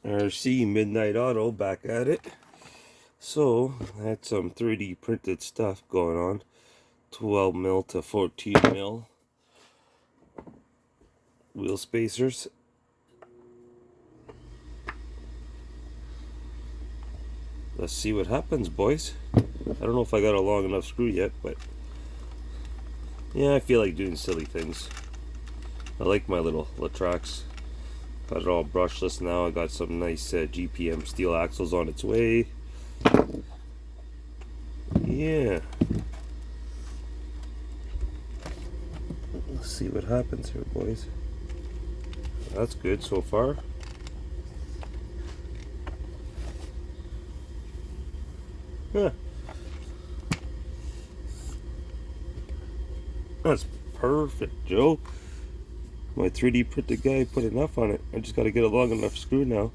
RC Midnight Auto back at it. So I had some 3D printed stuff going on, 12 mil to 14 mil wheel spacers. Let's see what happens, boys. I don't know if I got a long enough screw yet, but yeah, I feel like doing silly things. I like my little latrax. Got it all brushless now. I got some nice GPM steel axles on its way. Yeah. Let's see what happens here, boys. That's good so far. Yeah. That's perfect, Joe. My 3D printed guy put enough on it. I just got to get a long enough screw now.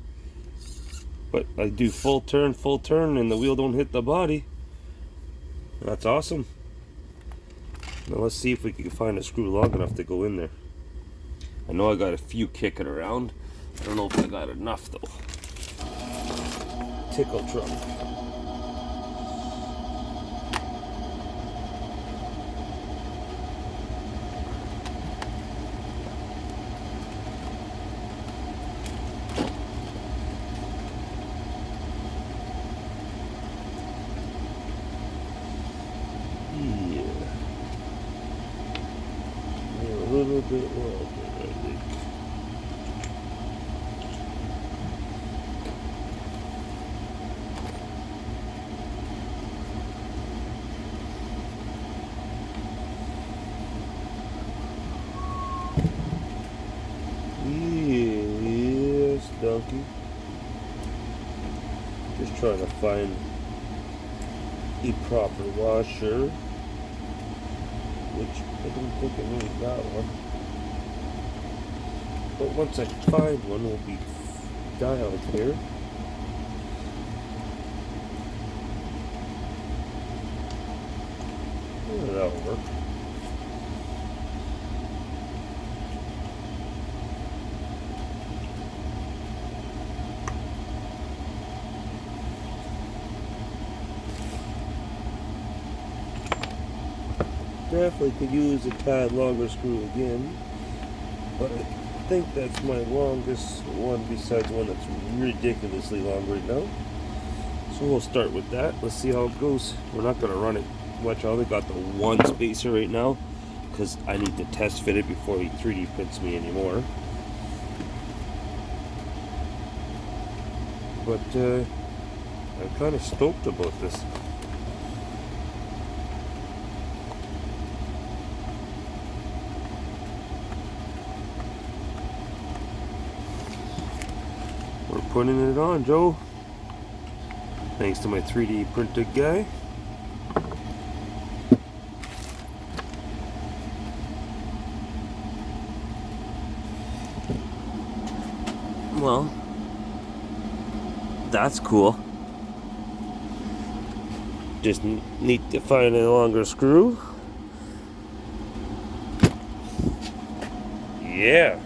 But I do full turn, and the wheel don't hit the body. That's awesome. Now let's see if we can find a screw long enough to go in there. I know I got a few kicking around. I don't know if I got enough though. Tickle truck. A little bit longer, I think. Yes, donkey. Just trying to find a proper washer, which I don't think I really got one. But once I find one, we'll be dialed here. Yeah, that'll work. Definitely could use a tad longer screw again, but I think that's my longest one besides one that's ridiculously long right now. So we'll start with that. Let's see how it goes. We're not going to run it much. I only got the one spacer right now because I need to test fit it before he 3D prints me anymore. But I'm kind of stoked about this. We're putting it on, Joe. Thanks to my 3D printed guy. Well, that's cool. Just need to find a longer screw. Yeah.